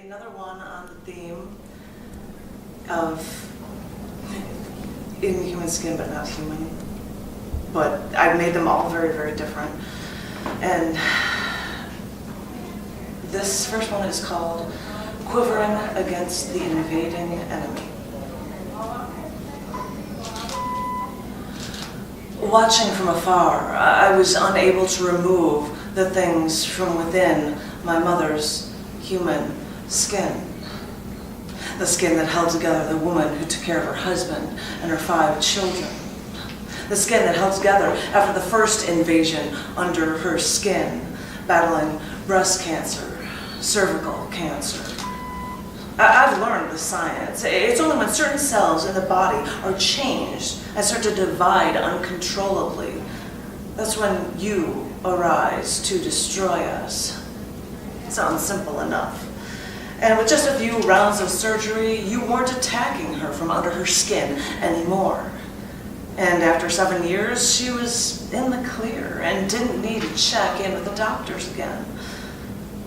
another one on the theme of inhuman skin but not human. But I've made them all very, very different. And this first one is called Quivering Against the Invading Enemy. Watching from afar, I was unable to remove the things from within my mother's human skin. The skin that held together the woman who took care of her husband and her 5 children. The skin that held together after the first invasion under her skin, battling breast cancer, cervical cancer. I've learned the science. It's only when certain cells in the body are changed and start to divide uncontrollably, that's when you arise to destroy us. Sounds simple enough. And with just a few rounds of surgery, you weren't attacking her from under her skin anymore. And after 7 years, she was in the clear and didn't need to check in with the doctors again.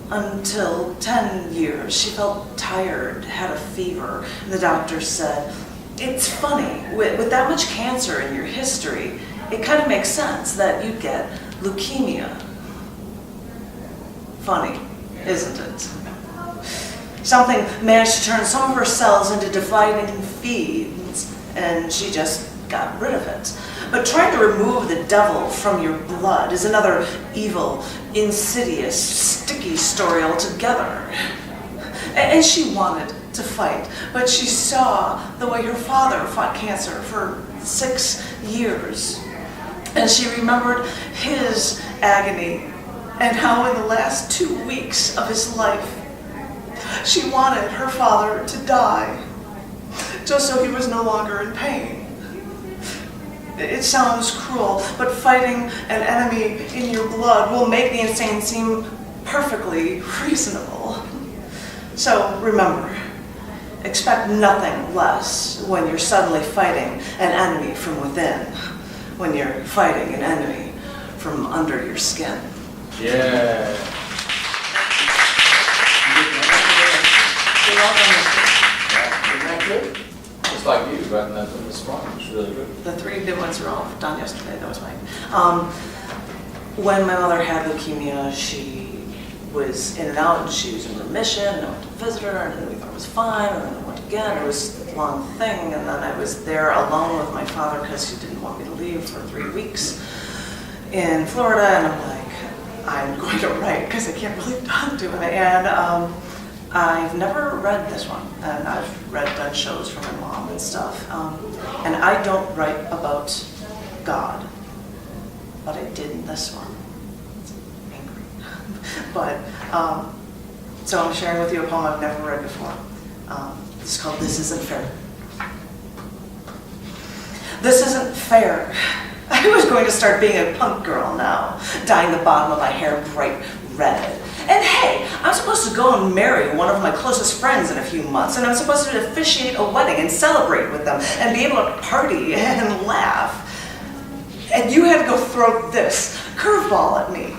Until 10 years, she felt tired, had a fever, and the doctor said, "It's funny, with that much cancer in your history, it kind of makes sense that you'd get leukemia." Funny, isn't it? Something managed to turn some of her cells into dividing feeds, and she just got rid of it. But trying to remove the devil from your blood is another evil, insidious, sticky story altogether. And she wanted to fight, but she saw the way her father fought cancer for 6 years. And she remembered his agony and how in the last 2 weeks of his life, she wanted her father to die, just so he was no longer in pain. It sounds cruel, but fighting an enemy in your blood will make the insane seem perfectly reasonable. So remember, expect nothing less when you're suddenly fighting an enemy from within, when you're fighting an enemy from under your skin. Yeah. Isn't that good? Just like you, writing that in the spot. It's really good. The 3 good ones were all done yesterday. That was mine. When my mother had leukemia, she was in and out, and she was in remission, and I went to visit her, and then we thought it was fine, and then I went again. It was a long thing, and then I was there alone with my father because he didn't want me to leave for 3 weeks in Florida, and I'm like, I'm going to write because I can't really talk to it. And I've never read this one, and I've done shows for my mom and stuff, and I don't write about God, but I did in this one. It's angry. But, so I'm sharing with you a poem I've never read before. It's called This Isn't Fair. This isn't fair. I was going to start being a punk girl now, dyeing the bottom of my hair bright red. And hey, I'm supposed to go and marry one of my closest friends in a few months, and I'm supposed to officiate a wedding and celebrate with them, and be able to party and laugh. And you had to go throw this curveball at me.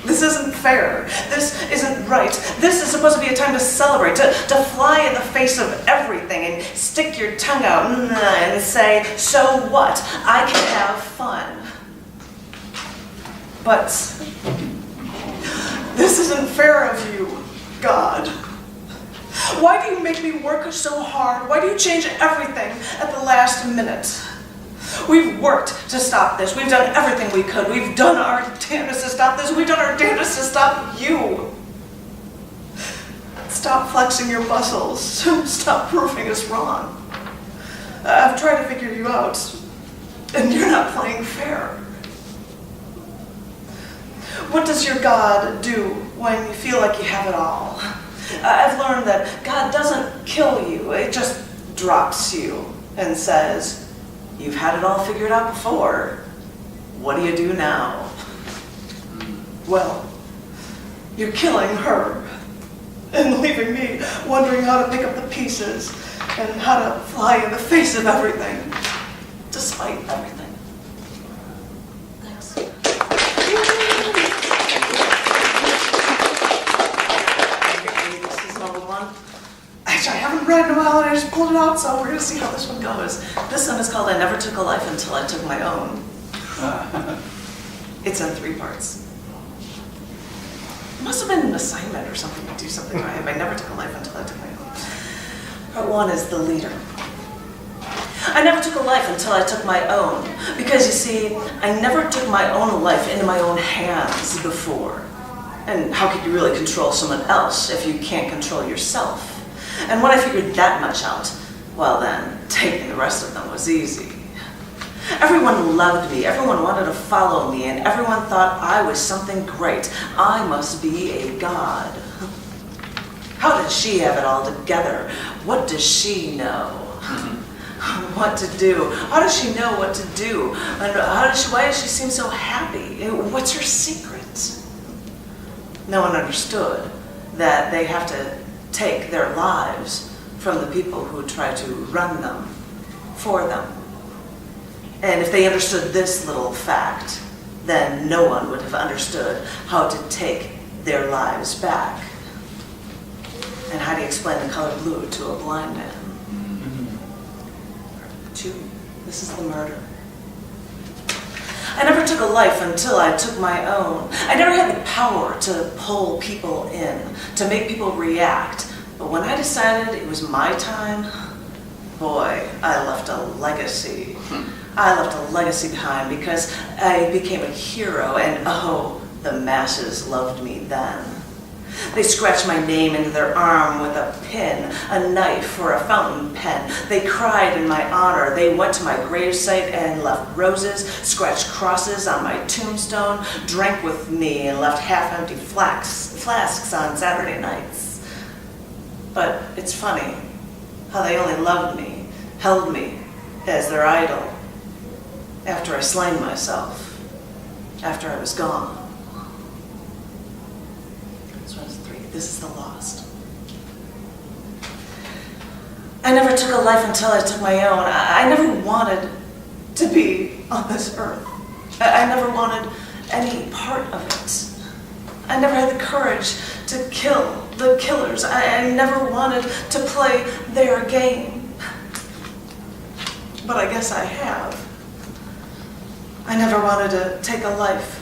This isn't fair. This isn't right. This is supposed to be a time to celebrate, to fly in the face of everything and stick your tongue out and say, so what? I can have fun. But this isn't fair of you, God. Why do you make me work so hard? Why do you change everything at the last minute? We've worked to stop this. We've done everything we could. We've done our damnedest to stop this. We've done our damnedest to stop you. Stop flexing your muscles. Stop proving us wrong. I've tried to figure you out, and you're not playing fair. What does your God do when you feel like you have it all? I've learned that God doesn't kill you. It just drops you and says, you've had it all figured out before. What do you do now? Well, you're killing her and leaving me wondering how to pick up the pieces and how to fly in the face of everything, despite everything. Thanks. well, and I just pulled it out, so we're gonna see how this one goes. This one is called I Never Took a Life Until I Took My Own. It's in 3 parts. It must have been an assignment or something to do something right. I never took a life until I took my own. Part 1 is the leader. I never took a life until I took my own. Because you see, I never took my own life into my own hands before. And how could you really control someone else if you can't control yourself? And when I figured that much out, well then, taking the rest of them was easy. Everyone loved me, everyone wanted to follow me, and everyone thought I was something great. I must be a god. How did she have it all together? What does she know? What to do? How does she know what to do? And why does she seem so happy? What's her secret? No one understood that they have to take their lives from the people who try to run them for them. And if they understood this little fact, then no one would have understood how to take their lives back. And how do you explain the color blue to a blind man? 2, this is the murder. I never took a life until I took my own. I never had the power to pull people in, to make people react. But when I decided it was my time, boy, I left a legacy. I left a legacy behind because I became a hero, and oh, the masses loved me then. They scratched my name into their arm with a pin, a knife, or a fountain pen. They cried in my honor. They went to my gravesite and left roses, scratched crosses on my tombstone, drank with me, and left half-empty flasks on Saturday nights. But it's funny how they only loved me, held me as their idol, after I slain myself, after I was gone. This one's 3. This is the lost. I never took a life until I took my own. I never wanted to be on this earth. I never wanted any part of it. I never had the courage to kill the killers. I never wanted to play their game. But I guess I have. I never wanted to take a life,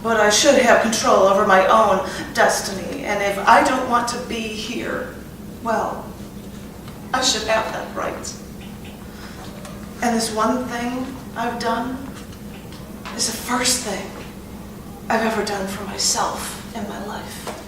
but I should have control over my own destiny, and if I don't want to be here, well, I should have that right. And this one thing I've done is the first thing I've ever done for myself in my life.